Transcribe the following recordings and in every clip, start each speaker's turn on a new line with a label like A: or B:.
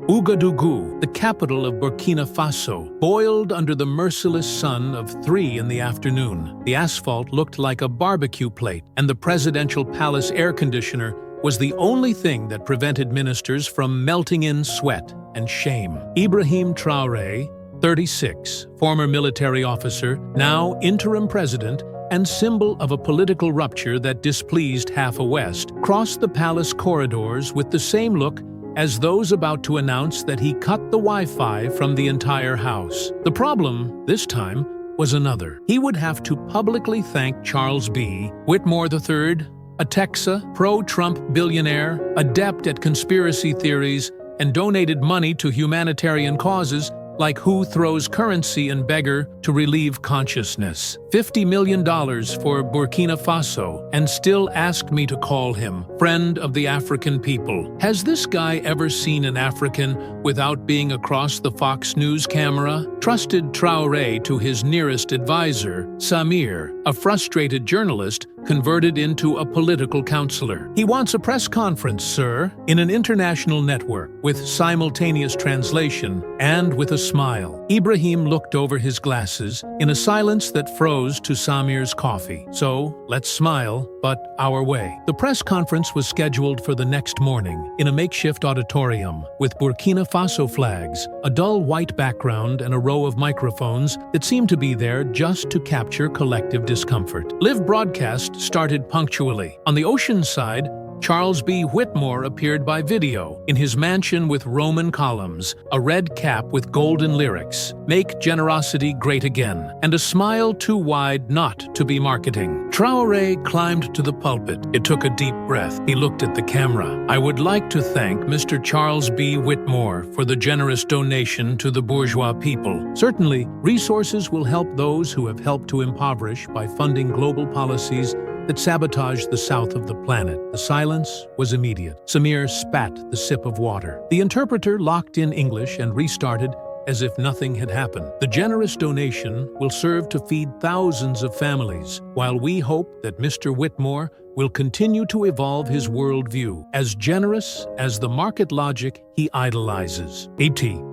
A: Ouagadougou, the capital of Burkina Faso, boiled under the merciless sun of 3 in the afternoon. The asphalt looked like a barbecue plate, and the presidential palace air conditioner was the only thing that prevented ministers from melting in sweat and shame. Ibrahim Traoré, 36, former military officer, now interim president, and symbol of a political rupture that displeased half a West, crossed the palace corridors with the same look as those about to announce that he cut the Wi-Fi from the entire house. The problem, this time, was another. He would have to publicly thank Charles B. Whitmore III, a Texas pro-Trump billionaire, adept at conspiracy theories, and donated money to humanitarian causes like Who Throws Currency and Beggar to relieve consciousness. $50 million for Burkina Faso, and still asked me to call him friend of the African people. Has this guy ever seen an African without being across the Fox News camera? Trusted Traoré to his nearest advisor, Samir, a frustrated journalist converted into a political counselor. He wants a press conference, sir, in an international network with simultaneous translation and with a smile. Ibrahim looked over his glasses in a silence that froze to Samir's coffee. So, let's smile, but our way. The press conference was scheduled for the next morning in a makeshift auditorium with Burkina Faso flags, a dull white background, and a row of microphones that seemed to be there just to capture collective discomfort. Live broadcast started punctually. On the ocean side, Charles B. Whitmore appeared by video in his mansion with Roman columns, a red cap with golden lyrics, "Make generosity great again," and a smile too wide not to be marketing. Traoré climbed to the pulpit. It took a deep breath. He looked at the camera. "I would like to thank Mr. Charles B. Whitmore for the generous donation to the bourgeois people. Certainly, resources will help those who have helped to impoverish by funding global policies that sabotaged the south of the planet." The silence was immediate. Samir spat the sip of water. The interpreter locked in English and restarted as if nothing had happened. "The generous donation will serve to feed thousands of families, while we hope that Mr. Whitmore will continue to evolve his worldview, as generous as the market logic he idolizes."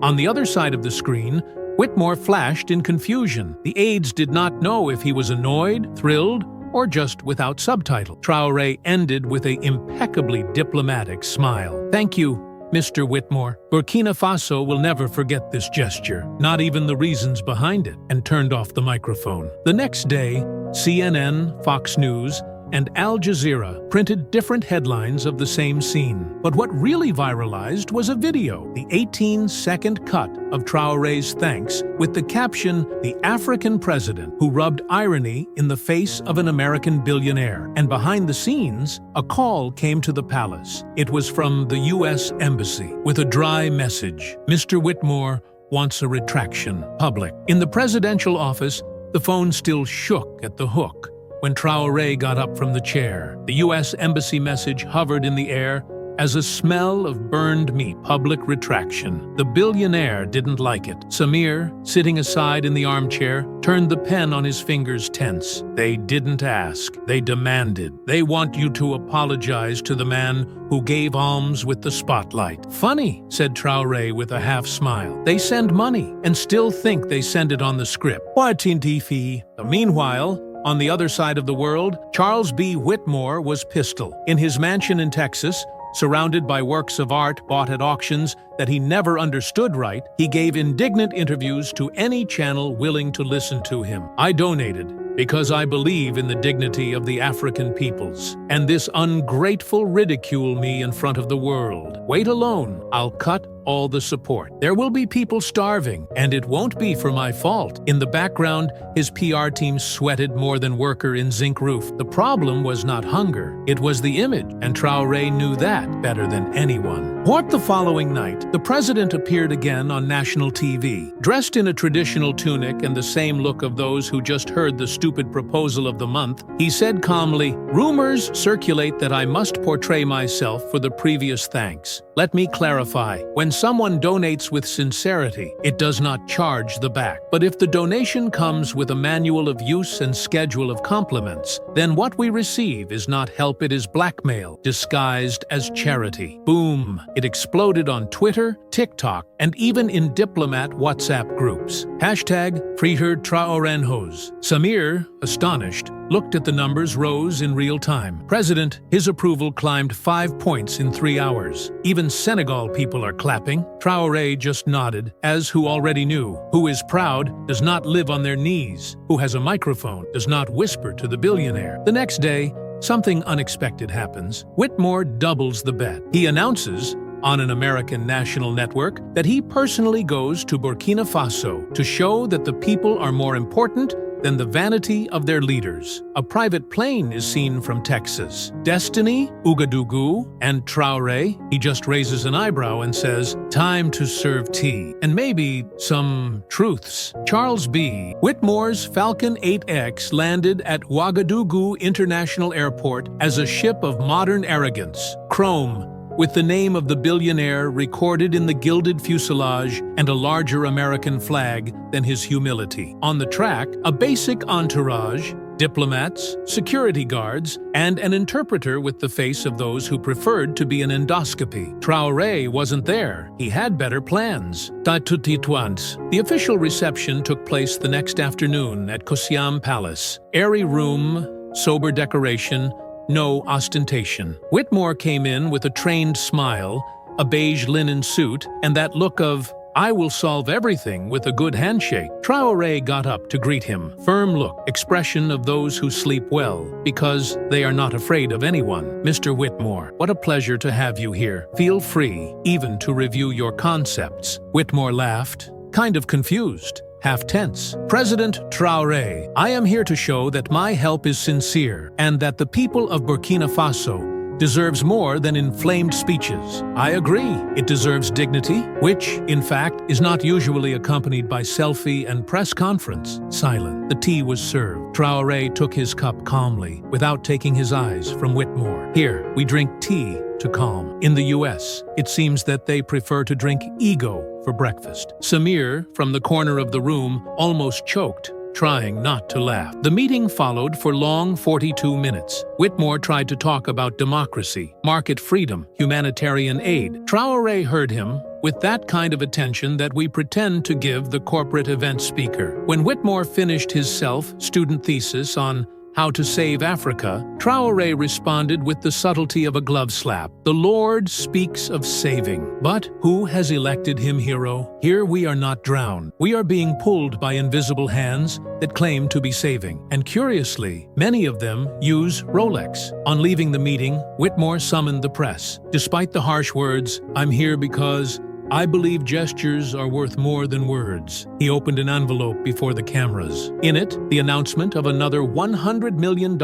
A: On the other side of the screen, Whitmore flashed in confusion. The aides did not know if he was annoyed, thrilled, or just without subtitle. Traoré ended with an impeccably diplomatic smile. "Thank you, Mr. Whitmore. Burkina Faso will never forget this gesture, not even the reasons behind it," and turned off the microphone. The next day, CNN, Fox News, and Al Jazeera printed different headlines of the same scene. But what really viralized was a video, the 18-second cut of Traoré's thanks with the caption, "The African president who rubbed irony in the face of an American billionaire." And behind the scenes, a call came to the palace. It was from the U.S. Embassy with a dry message. "Mr. Whitmore wants a retraction, public." In the presidential office, the phone still shook at the hook. When Traoré got up from the chair, the U.S. Embassy message hovered in the air as a smell of burned meat. Public retraction. The billionaire didn't like it. Samir, sitting aside in the armchair, turned the pen on his fingers tense. "They didn't ask. They demanded. They want you to apologize to the man who gave alms with the spotlight." "Funny," said Traoré with a half-smile. "They send money and still think they send it on the script." Meanwhile, on the other side of the world, Charles B. Whitmore was pistol. In his mansion in Texas, surrounded by works of art bought at auctions that he never understood right, he gave indignant interviews to any channel willing to listen to him. "I donated because I believe in the dignity of the African peoples, and this ungrateful ridicule me in front of the world. Wait alone, I'll cut all the support. There will be people starving, and it won't be for my fault." In the background, his PR team sweated more than worker in zinc roof. The problem was not hunger, it was the image, and Traoré knew that better than anyone. The following night, the president appeared again on national TV. Dressed in a traditional tunic and the same look of those who just heard the stupid proposal of the month, he said calmly, "Rumors circulate that I must portray myself for the previous thanks. Let me clarify. When someone donates with sincerity, it does not charge the back. But if the donation comes with a manual of use and schedule of compliments, then what we receive is not help, it is blackmail, disguised as charity. Boom! It exploded on Twitter, TikTok, and even in diplomat WhatsApp groups. #Freeher Traorenhos. Samir, astonished, looked at the numbers rose in real time. President, his approval climbed 5 points in 3 hours. Even Senegal people are clapping. Traoré just nodded, as who already knew. Who is proud does not live on their knees. Who has a microphone does not whisper to the billionaire. The next day, something unexpected happens. Whitmore doubles the bet. He announces on an American national network that he personally goes to Burkina Faso to show that the people are more important than the vanity of their leaders. A private plane is seen from Texas. Destiny, Ouagadougou, and Traoré, he just raises an eyebrow and says, "Time to serve tea." And maybe some truths. Charles B. Whitmore's Falcon 8X landed at Ouagadougou International Airport as a ship of modern arrogance. Chrome, with the name of the billionaire recorded in the gilded fuselage and a larger American flag than his humility. On the track, a basic entourage, diplomats, security guards, and an interpreter with the face of those who preferred to be an endoscopy. Traoré wasn't there. He had better plans. The official reception took place the next afternoon at Kosiam Palace. Airy room, sober decoration, no ostentation. Whitmore came in with a trained smile, a beige linen suit, and that look of, "I will solve everything," with a good handshake. Traoré got up to greet him. Firm look, expression of those who sleep well, because they are not afraid of anyone. "Mr. Whitmore, what a pleasure to have you here. Feel free, even to review your concepts." Whitmore laughed, kind of confused, half tense. "President Traoré, I am here to show that my help is sincere and that the people of Burkina Faso deserves more than inflamed speeches. I agree, it deserves dignity, which, in fact, is not usually accompanied by selfie and press conference." Silent. The tea was served. Traoré took his cup calmly, without taking his eyes from Whitmore. "Here, we drink tea to calm. In the US, it seems that they prefer to drink ego for breakfast." Samir, from the corner of the room, almost choked, trying not to laugh. The meeting followed for long 42 minutes. Whitmore tried to talk about democracy, market freedom, humanitarian aid. Traoré heard him with that kind of attention that we pretend to give the corporate event speaker. When Whitmore finished his self-student thesis on how to save Africa, Traoré responded with the subtlety of a glove slap. "The Lord speaks of saving, but who has elected him hero? Here we are not drowned. We are being pulled by invisible hands that claim to be saving. And curiously, many of them use Rolex." On leaving the meeting, Whitmore summoned the press. Despite the harsh words, "I'm here because I believe gestures are worth more than words," he opened an envelope before the cameras. In it, the announcement of another $100 million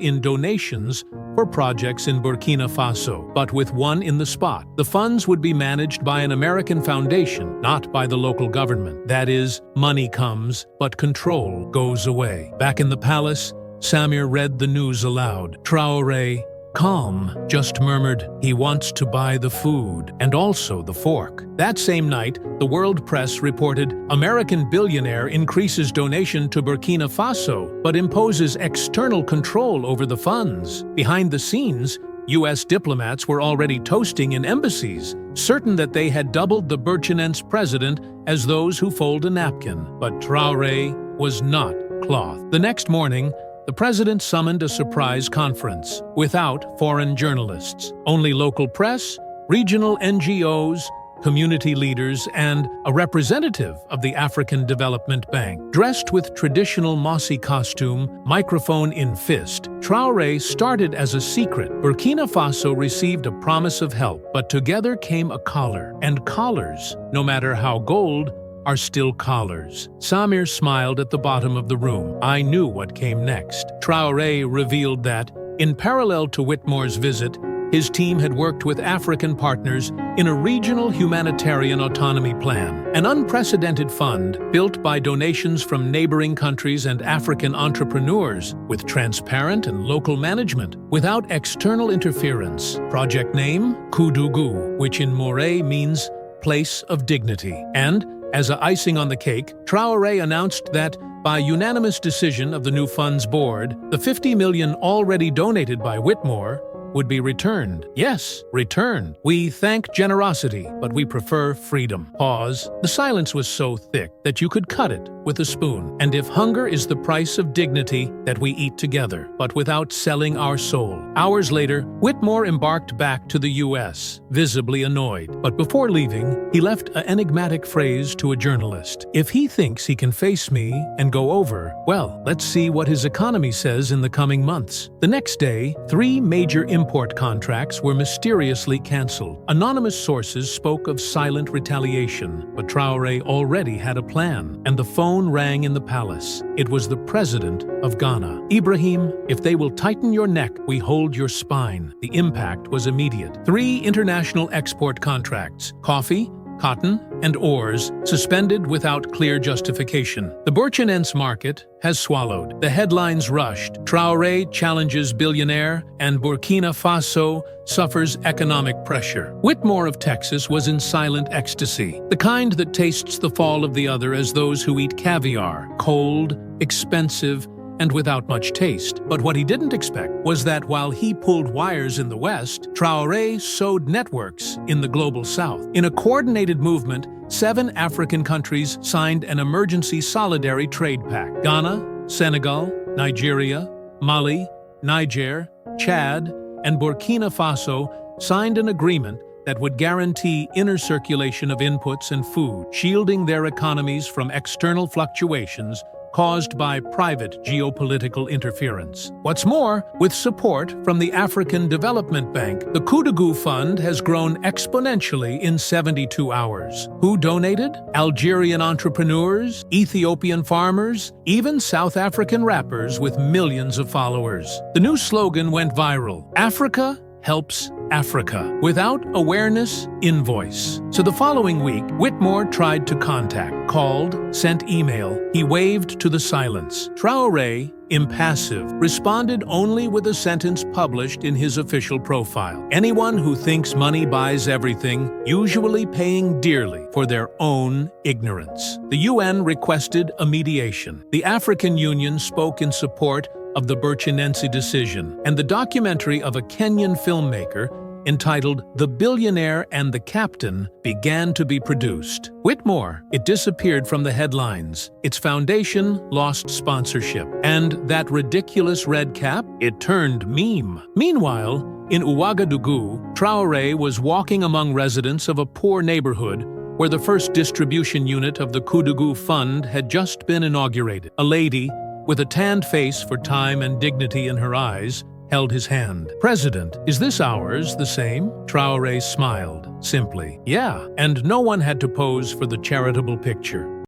A: in donations for projects in Burkina Faso, but with one in the spot. The funds would be managed by an American foundation, not by the local government. That is, money comes, but control goes away. Back in the palace, Samir read the news aloud. Traoré, calm, just murmured, "He wants to buy the food and also the fork." That same night, the world press reported, "American billionaire increases donation to Burkina Faso, but imposes external control over the funds." Behind the scenes, U.S. diplomats were already toasting in embassies, certain that they had doubled the Burkinabé's president as those who fold a napkin. But Traoré was not cloth. The next morning, the president summoned a surprise conference, without foreign journalists. Only local press, regional NGOs, community leaders, and a representative of the African Development Bank. Dressed with traditional Mossi costume, microphone in fist, Traoré started as a secret. Burkina Faso received a promise of help, but together came a collar. And collars, no matter how gold, are still collars. Samir smiled at the bottom of the room. I knew what came next. Traoré revealed that, in parallel to Whitmore's visit, his team had worked with African partners in a regional humanitarian autonomy plan, an unprecedented fund built by donations from neighboring countries and African entrepreneurs, with transparent and local management, without external interference. Project name, Koudougou, which in Moray means place of dignity. And, as a icing on the cake, Traoré announced that, by unanimous decision of the new fund's board, the $50 million already donated by Whitmore would be returned. Yes, returned. We thank generosity, but we prefer freedom. Pause. The silence was so thick that you could cut it with a spoon. And if hunger is the price of dignity, that we eat together, but without selling our soul. Hours later, Whitmore embarked back to the U.S., visibly annoyed. But before leaving, he left an enigmatic phrase to a journalist. If he thinks he can face me and go over, well, let's see what his economy says in the coming months. The next day, 3 major import contracts were mysteriously cancelled. Anonymous sources spoke of silent retaliation, but Traoré already had a plan, and the phone rang in the palace. It was the president of Ghana. Ibrahim, if they will tighten your neck, we hold your spine. The impact was immediate. 3 international export contracts: coffee, cotton, and ores, suspended without clear justification. The Burkinabé market has swallowed. The headlines rushed. Traoré challenges billionaire, and Burkina Faso suffers economic pressure. Whitmore of Texas was in silent ecstasy, the kind that tastes the fall of the other as those who eat caviar, cold, expensive, and without much taste. But what he didn't expect was that while he pulled wires in the West, Traoré sowed networks in the global South. In a coordinated movement, 7 African countries signed an emergency solidarity trade pact. Ghana, Senegal, Nigeria, Mali, Niger, Chad, and Burkina Faso signed an agreement that would guarantee inner circulation of inputs and food, shielding their economies from external fluctuations caused by private geopolitical interference. What's more, with support from the African Development Bank, the Koudougou Fund has grown exponentially in 72 hours. Who donated? Algerian entrepreneurs, Ethiopian farmers, even South African rappers with millions of followers. The new slogan went viral: Africa helps Africa. Without awareness, invoice. So the following week, Whitmore tried to contact, called, sent email. He waved to the silence. Traoré, impassive, responded only with a sentence published in his official profile. Anyone who thinks money buys everything, usually paying dearly for their own ignorance. The UN requested a mediation. The African Union spoke in support of the Burkinabé decision, and the documentary of a Kenyan filmmaker entitled The Billionaire and the Captain began to be produced. Whitmore, it disappeared from the headlines. Its foundation lost sponsorship. And that ridiculous red cap, it turned meme. Meanwhile, in Ouagadougou, Traoré was walking among residents of a poor neighborhood where the first distribution unit of the Koudougou Fund had just been inaugurated. A lady, with a tanned face for time and dignity in her eyes, held his hand. "President, is this ours the same?" Traoré smiled, simply. "Yeah," and no one had to pose for the charitable picture.